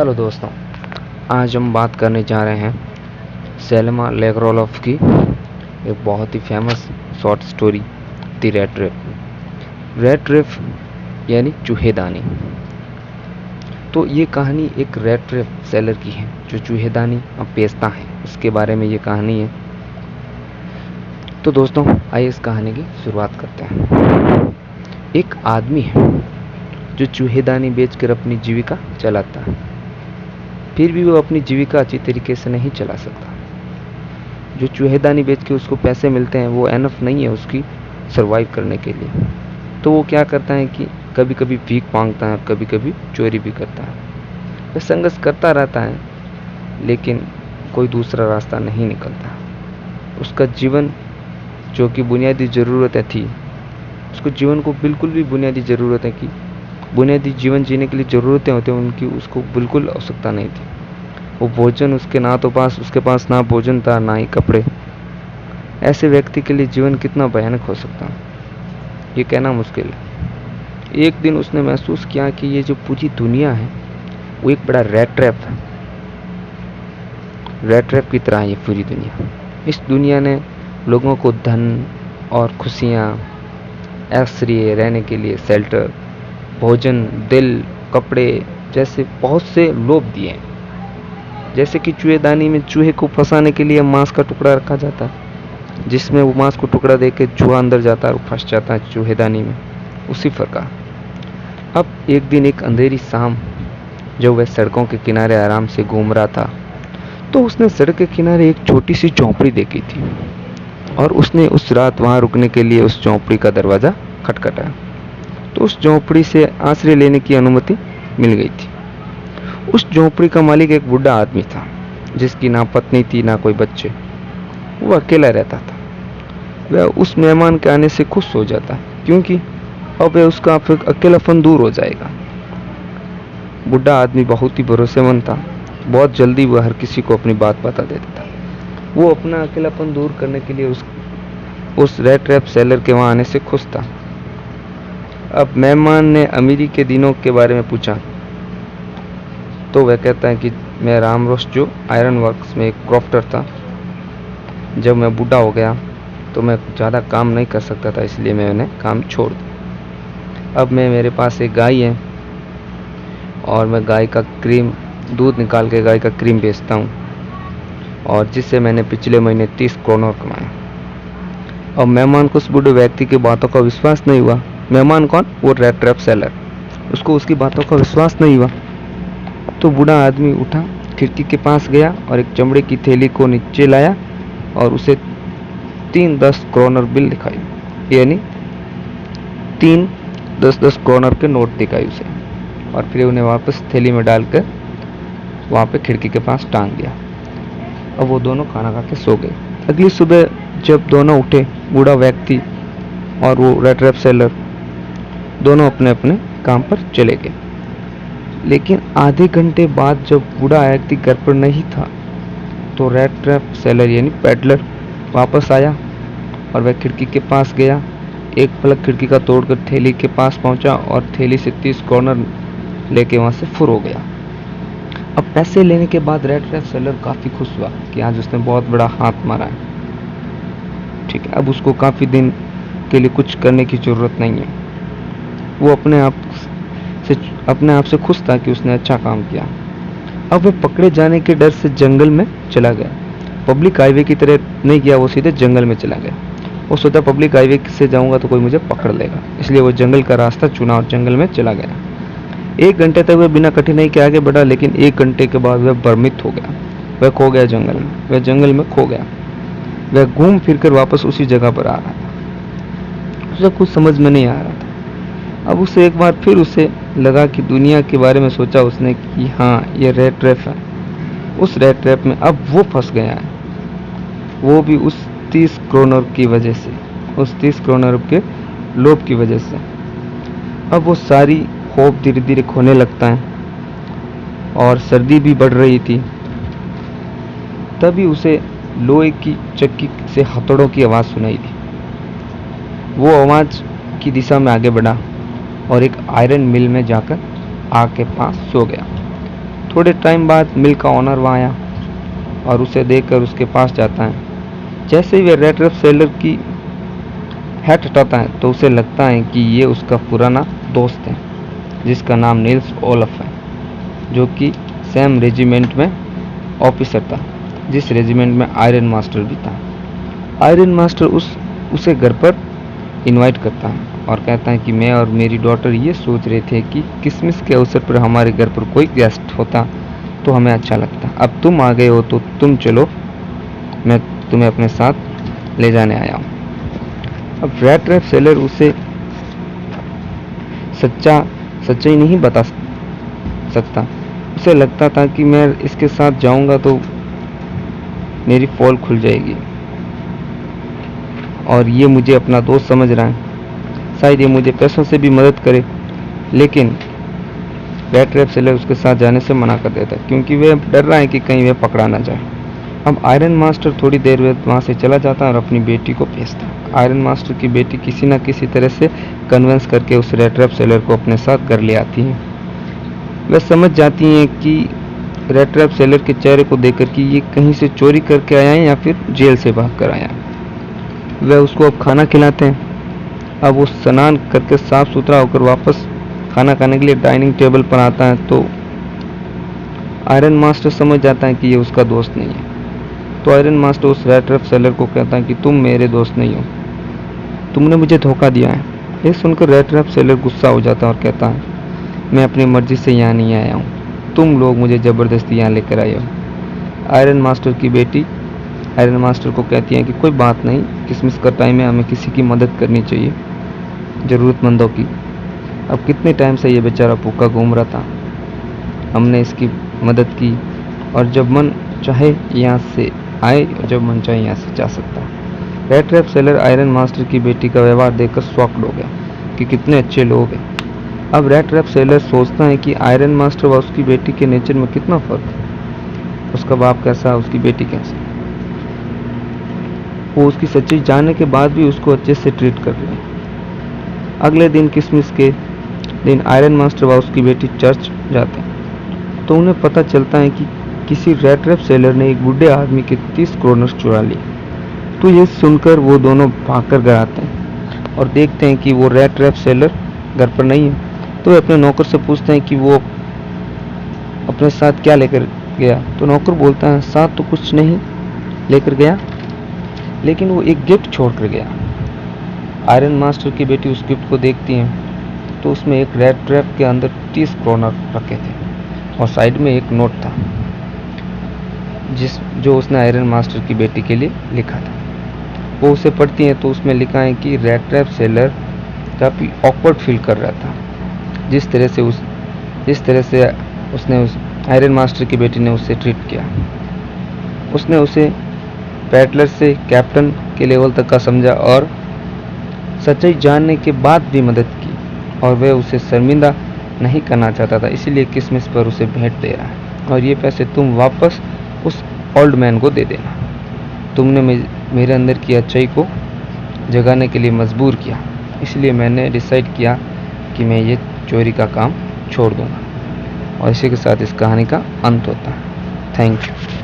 Hello दोस्तों, आज हम बात करने जा रहे हैं सेल्मा लेग्रोलोफ की एक बहुत ही famous short story the rat trap. Rat trap यानी चूहेदानी। तो ये कहानी एक रेड रेफ सेलर की है जो चूहेदानी अब बेचता है, उसके बारे में ये कहानी है। तो दोस्तों आइए इस कहानी की शुरुआत करते हैं। एक आदमी है जो चूहेदानी बेचकर अपनी जीविका चलाता है, फिर भी वो अपनी जीविका अच्छी तरीके से नहीं चला सकता। जो चूहेदानी बेच के उसको पैसे मिलते हैं वो एनफ नहीं है उसकी सरवाइव करने के लिए। तो वो क्या करता है कि कभी कभी भीख मांगता है और कभी कभी चोरी भी करता है। वह संघर्ष करता रहता है लेकिन कोई दूसरा रास्ता नहीं निकलता। उसका जीवन जो कि बुनियादी ज़रूरतें थी, उसको जीवन को बिल्कुल भी बुनियादी ज़रूरतें की बुनियादी जीवन जीने के लिए ज़रूरतें होती हैं उनकी उसको बिल्कुल आवश्यकता नहीं थी। वो भोजन उसके पास ना भोजन था ना ही कपड़े। ऐसे व्यक्ति के लिए जीवन कितना भयानक हो सकता है ये कहना मुश्किल है। एक दिन उसने महसूस किया कि ये जो पूरी दुनिया है वो एक बड़ा रैट ट्रैप है। रैट ट्रैप की तरह ये पूरी दुनिया। इस दुनिया ने लोगों को धन और खुशियाँ, ऐश्वर्य, रहने के लिए शेल्टर, भोजन, दिल, कपड़े जैसे बहुत से लोभ दिए। जैसे कि चूहेदानी में चूहे को फंसाने के लिए मांस का टुकड़ा रखा जाता है, जिसमें वो मांस को टुकड़ा देके चूहा अंदर जाता है और फंस जाता है चूहेदानी में, उसी प्रकार। अब एक दिन एक अंधेरी शाम जब वह सड़कों के किनारे आराम से घूम रहा था तो उसने सड़क के किनारे एक छोटी सी झोंपड़ी देखी थी और उसने उस रात वहां रुकने के लिए उस झोंपड़ी का दरवाज़ा खटखटाया। तो उस झोंपड़ी से आश्रय लेने की अनुमति मिल गई थी। उस झोंपड़ी का मालिक एक बूढ़ा आदमी था जिसकी ना पत्नी थी ना कोई बच्चे। वो अकेला रहता था। वह उस मेहमान के आने से खुश हो जाता क्योंकि अब वह उसका अकेलापन दूर हो जाएगा। बूढ़ा आदमी बहुत ही भरोसेमंद था। बहुत जल्दी वह हर किसी को अपनी बात बता देता था। वो अपना अकेलापन दूर करने के लिए उस रेड ट्रैप सेलर के वहाँ आने से खुश था। अब मेहमान ने अमीरी के दिनों के बारे में पूछा तो वह कहता है कि मैं रामरोस जो आयरन वर्क्स में एक क्रॉफ्टर था। जब मैं बूढ़ा हो गया तो मैं ज़्यादा काम नहीं कर सकता था, इसलिए मैंने काम छोड़ दिया। अब मेरे पास एक गाय है और मैं गाय का क्रीम, दूध निकाल के गाय का क्रीम बेचता हूँ और जिससे मैंने पिछले महीने 30 करोड़ कमाया। अब मेहमान को उस बूढ़े व्यक्ति की बातों का विश्वास नहीं हुआ। मेहमान कौन? वो रेड ट्रैप सेलर। उसको उसकी बातों का विश्वास नहीं हुआ। तो बूढ़ा आदमी उठा, खिड़की के पास गया और एक चमड़े की थैली को नीचे लाया और उसे 3 10 करोड़ बिल दिखाई, यानी 3 10 करोड़ के नोट दिखाई उसे, और फिर उन्हें वापस थैली में डालकर वहाँ पे खिड़की के पास टांग दिया। अब वो दोनों खाना खा के सो गए। अगली सुबह जब दोनों उठे, बूढ़ा व्यक्ति और वो रेड ट्रैप सेलर, दोनों अपने अपने काम पर चले गए। लेकिन आधे घंटे बाद जब बूढ़ा व्यक्ति घर पर नहीं था तो रेड ट्रैप सेलर यानी पेडलर वापस आया और वह खिड़की के पास गया। एक पलक खिड़की का तोड़कर थैली के पास पहुंचा और थैली से 30 कॉर्नर लेके वहां से फुर हो गया। अब पैसे लेने के बाद रेड ट्रैप सेलर काफ़ी खुश हुआ कि आज उसने बहुत बड़ा हाथ मारा है। ठीक है, अब उसको काफ़ी दिन के लिए कुछ करने की ज़रूरत नहीं है। वो अपने आप से खुश था कि उसने अच्छा काम किया। अब वह पकड़े जाने के डर से जंगल में चला गया। पब्लिक हाईवे की तरह नहीं गया, वो सीधे जंगल में चला गया। वो सोचा पब्लिक हाईवे से जाऊंगा तो कोई मुझे पकड़ लेगा, इसलिए वो जंगल का रास्ता चुना और जंगल में चला गया। 1 घंटे तक वह बिना कठिनाई के आगे बढ़ा, लेकिन 1 घंटे के बाद वह भ्रमित हो गया। वह खो गया जंगल में। वह जंगल में खो गया। वह घूम फिर कर वापस उसी जगह पर आ रहा था। उसे कुछ समझ में नहीं आ रहा था। अब उसे एक बार फिर उसे लगा कि दुनिया के बारे में सोचा उसने कि हाँ, ये रेड ट्रैप है। उस रेड ट्रैप में अब वो फंस गया है, वो भी उस 30 करोड़ की वजह से, उस 30 करोड़ के लोभ की वजह से। अब वो सारी होप धीरे धीरे खोने लगता है और सर्दी भी बढ़ रही थी। तभी उसे लोहे की चक्की से हथौड़ों की आवाज़ सुनाई दी। वो आवाज़ की दिशा में आगे बढ़ा और एक आयरन मिल में जाकर आग के पास सो गया। थोड़े टाइम बाद मिल का ओनर वहाँ आया और उसे देखकर उसके पास जाता है। जैसे ही वह रेड रेप सेलर की हैट हटाता है तो उसे लगता है कि ये उसका पुराना दोस्त है जिसका नाम नील्स ओलफ है, जो कि सेम रेजिमेंट में ऑफिसर था, जिस रेजिमेंट में आयरन मास्टर भी था। आयरन मास्टर उसे घर पर इनवाइट करता है और कहता है कि मैं और मेरी डॉटर ये सोच रहे थे कि क्रिसमस के अवसर पर हमारे घर पर कोई गेस्ट होता तो हमें अच्छा लगता। अब तुम आ गए हो तो तुम चलो, मैं तुम्हें अपने साथ ले जाने आया हूँ। अब रेड रेप सेलर उसे सच्चाई नहीं बता सकता। उसे लगता था कि मैं इसके साथ जाऊंगा तो मेरी पोल खुल जाएगी और ये मुझे अपना दोस्त समझ रहा है, शायद ये मुझे पैसों से भी मदद करे। लेकिन रेड रेप सेलर उसके साथ जाने से मना कर देता क्योंकि वह डर रहा है कि कहीं वह पकड़ा ना जाए। अब आयरन मास्टर थोड़ी देर बाद वहाँ से चला जाता है और अपनी बेटी को भेजता है। आयरन मास्टर की बेटी किसी न किसी तरह से कन्विंस करके उस रेड रेप सेलर को अपने साथ घर ले आती है। वह समझ जाती हैं कि रेड रेप सेलर के चेहरे को देखकर कि ये कहीं से चोरी करके आया है या फिर जेल से भाग कर आया है। वह उसको अब खाना खिलाते हैं। अब वो स्नान करके साफ सुथरा होकर वापस खाना खाने के लिए डाइनिंग टेबल पर आता है तो आयरन मास्टर समझ जाता है कि ये उसका दोस्त नहीं है। तो आयरन मास्टर उस रेड रेप सेलर को कहता है कि तुम मेरे दोस्त नहीं हो, तुमने मुझे धोखा दिया है। ये सुनकर रेड रेप सेलर गुस्सा हो जाता है और कहता है मैं अपनी मर्जी से यहाँ नहीं आया हूँ, तुम लोग मुझे ज़बरदस्ती यहाँ लेकर आए हो। आयरन मास्टर की बेटी आयरन मास्टर को कहती है कि कोई बात नहीं, क्रिसमस का टाइम है, हमें किसी की मदद करनी चाहिए, ज़रूरतमंदों की। अब कितने टाइम से ये बेचारा भूखा घूम रहा था, हमने इसकी मदद की और जब मन चाहे यहाँ से आए और जब मन चाहे यहाँ से जा सकता है। Red rape seller iron master की बेटी का व्यवहार देखकर शॉक्ड हो गया कि कितने अच्छे लोग हैं। अब रेड रेप सेलर सोचता है कि आयरन मास्टर व उसकी बेटी के नेचर में कितना फर्क है, उसका बाप कैसा, उसकी बेटी कैसी। वो उसकी सच्चाई जानने के बाद भी उसको अच्छे से ट्रीट कर रहे हैं। अगले दिन क्रिसमस के दिन आयरन मास्टर व उसकी बेटी चर्च जाते हैं तो उन्हें पता चलता है कि किसी रेड रेप सेलर ने एक बूढ़े आदमी के 30 करोड़ चुरा लिए। तो ये सुनकर वो दोनों भागकर घर आते हैं और देखते हैं कि वो रेड रेप सेलर घर पर नहीं है। तो वे अपने नौकर से पूछते हैं कि वो अपने साथ क्या लेकर गया। तो नौकर बोलता है साथ तो कुछ नहीं लेकर गया, लेकिन वो एक गिफ्ट छोड़ कर गया। आयरन मास्टर की बेटी उस गिफ्ट को देखती है तो उसमें एक रेड रेप के अंदर 30 करोड़ रखे थे और साइड में एक नोट था जो उसने आयरन मास्टर की बेटी के लिए लिखा था। वो उसे पढ़ती है तो उसमें लिखा है कि रेड रेप सेलर काफ़ी ऑकवर्ड फील कर रहा था, जिस तरह से उसने उस आयरन मास्टर की बेटी ने उससे ट्रीट किया। उसने उसे पैडलर से कैप्टन के लेवल तक का समझा और सच्चाई जानने के बाद भी मदद की और वह उसे शर्मिंदा नहीं करना चाहता था, इसीलिए क्रिसमस पर उसे भेंट दे रहा है और ये पैसे तुम वापस उस ओल्ड मैन को दे देना। तुमने मेरे अंदर की अच्छाई को जगाने के लिए मजबूर किया, इसलिए मैंने डिसाइड किया कि मैं ये चोरी का काम छोड़ दूंगा। और इसी के साथ इस कहानी का अंत होता है। Thank you.